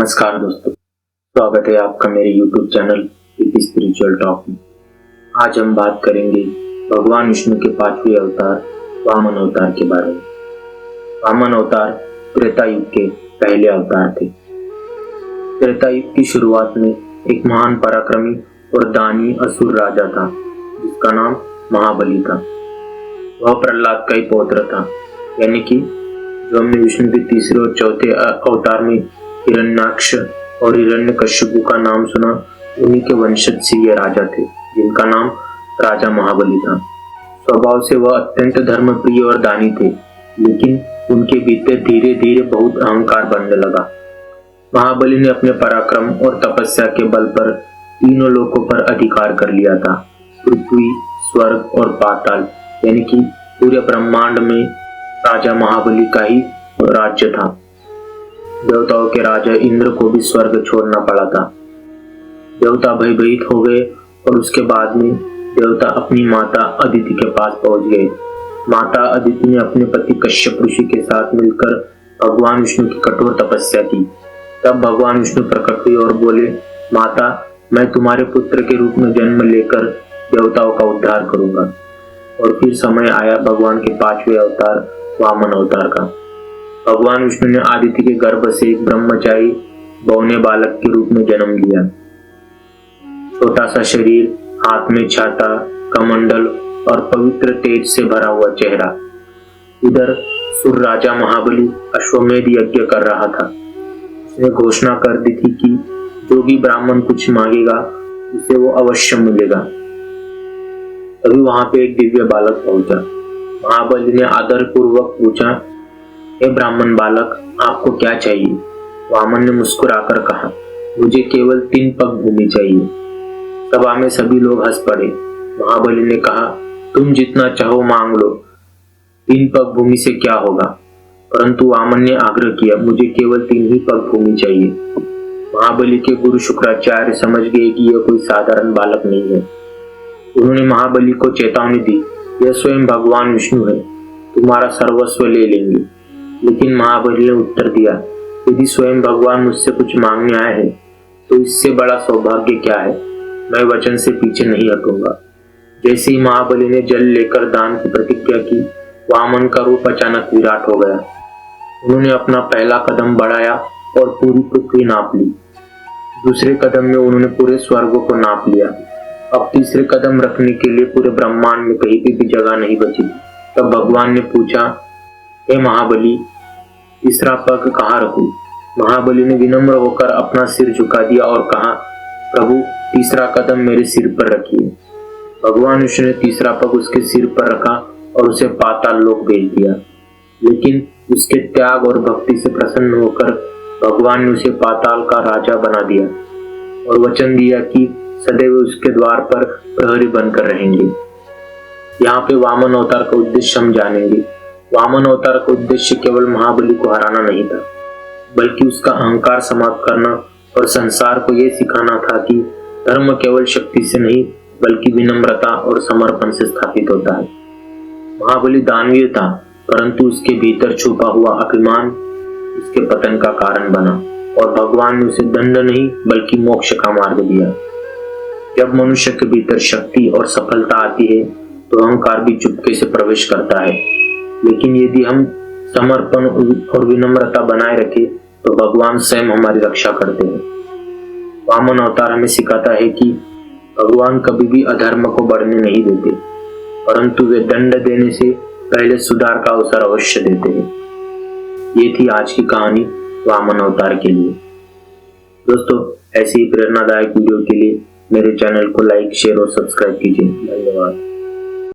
नमस्कार दोस्तों, स्वागत है आपका मेरे YouTube चैनल स्पिरिचुअल टॉक में। आज हम बात करेंगे भगवान विष्णु के 5वें अवतार वामन अवतार के बारे में। वामन अवतार त्रेता युग के पहले अवतार थे। त्रेता युग की शुरुआत में एक महान पराक्रमी और दानी असुर राजा था जिसका नाम महाबली था। वह प्रहलाद का ही पौत्र था, यानी कि जो हमने विष्णु के तीसरे और चौथे अवतार में हिरण्याक्ष और हिरण्यकश्यपु का नाम सुना, उन्हीं के वंशज से ये राजा थे जिनका नाम राजा महाबली था। स्वभाव से वह अत्यंत धर्मप्रिय और दानी थे, लेकिन उनके भीतर धीरे धीरे बहुत अहंकार बढ़ने लगा। महाबली ने अपने पराक्रम और तपस्या के बल पर तीनों लोकों पर अधिकार कर लिया था। पृथ्वी, स्वर्ग और पाताल, यानी कि पूरे ब्रह्मांड में राजा महाबली का ही राज्य था। देवताओं के राजा इंद्र को भी स्वर्ग छोड़ना पड़ा था। देवता भयभीत हो गए और उसके बाद में देवता अपनी माता अदिति के पास पहुंच गए। माता अदिति ने अपने पति कश्यप ऋषि के साथ मिलकर भगवान विष्णु की कठोर तपस्या की। तब भगवान विष्णु प्रकट हुए और बोले, माता, मैं तुम्हारे पुत्र के रूप में जन्म लेकर देवताओं का उद्धार करूंगा। और फिर समय आया भगवान के 5वें अवतार वामन अवतार का। भगवान विष्णु ने आदित्य के गर्भ से एक ब्रह्मचारी बौने बालक के रूप में जन्म लिया। छोटा सा शरीर, हाथ में छाता, कमंडल और पवित्र तेज से भरा हुआ चेहरा। इधर सुर राजा महाबली अश्वमेध यज्ञ कर रहा था। उसने घोषणा कर दी थी कि जो भी ब्राह्मण कुछ मांगेगा उसे वो अवश्य मिलेगा। तभी वहां पे एक दिव्य बालक पहुंचा। महाबली ने आदर पूर्वक पूछा, हे ब्राह्मण बालक, आपको क्या चाहिए? वामन ने मुस्कुराकर कहा, मुझे केवल 3 पग भूमि चाहिए। सभा में सभी लोग हंस पड़े। महाबली ने कहा, तुम जितना चाहो मांग लो, 3 पग भूमि से क्या होगा? परंतु वामन ने आग्रह किया, मुझे केवल 3 ही पग भूमि चाहिए। महाबली के गुरु शुक्राचार्य समझ गए कि यह कोई साधारण बालक नहीं है। उन्होंने महाबली को चेतावनी दी, यह स्वयं भगवान विष्णु है, तुम्हारा सर्वस्व ले लेंगे। लेकिन महाबली ने उत्तर दिया, यदि स्वयं भगवान मुझसे कुछ मांगने आए हैं तो इससे बड़ा सौभाग्य क्या है। मैं वचन से पीछे नहीं हटूंगा। जैसे ही महाबली ने जल लेकर दान की प्रतिज्ञा की, वामन का रूप अचानक विराट हो गया। उन्होंने अपना पहला कदम बढ़ाया और पूरी पृथ्वी नाप ली। दूसरे कदम में उन्होंने पूरे स्वर्ग को नाप लिया। अब तीसरे कदम रखने के लिए पूरे ब्रह्मांड में कहीं भी जगह नहीं बची। तब भगवान ने पूछा, हे महाबली, तीसरा पग कहाँ रखूं? महाबली ने विनम्र होकर अपना सिर झुका दिया और कहा, प्रभु, तीसरा कदम मेरे सिर पर रखिए। भगवान विष्णु ने तीसरा पग उसके सिर पर रखा और उसे पाताल लोक भेज दिया। लेकिन उसके त्याग और भक्ति से प्रसन्न होकर भगवान ने उसे पाताल का राजा बना दिया और वचन दिया कि सदैव उसके द्वार पर प्रहरी बनकर रहेंगे। यहाँ पे वामन अवतार का उद्देश्य हम जानेंगे। वामन अवतार का उद्देश्य केवल महाबली को हराना नहीं था, बल्कि उसका अहंकार समाप्त करना और संसार को यह सिखाना था कि धर्म केवल शक्ति से नहीं बल्कि विनम्रता और समर्पण से स्थापित होता है। महाबली दानवीय था, परंतु उसके भीतर छुपा हुआ अभिमान उसके पतन का कारण बना और भगवान ने उसे दंड नहीं बल्कि मोक्ष का मार्ग दिया। जब मनुष्य के भीतर शक्ति और सफलता आती है तो अहंकार भी चुपके से प्रवेश करता है, लेकिन यदि हम समर्पण और विनम्रता बनाए रखें तो भगवान स्वयं हमारी रक्षा करते हैं। वामन अवतार हमें सिखाता है कि भगवान कभी भी अधर्म को बढ़ने नहीं देते, परंतु वे दंड देने से पहले सुधार का अवसर अवश्य देते हैं। ये थी आज की कहानी वामन अवतार के लिए। दोस्तों, ऐसी ही प्रेरणादायक वीडियो के लिए मेरे चैनल को लाइक, शेयर और सब्सक्राइब कीजिए। धन्यवाद।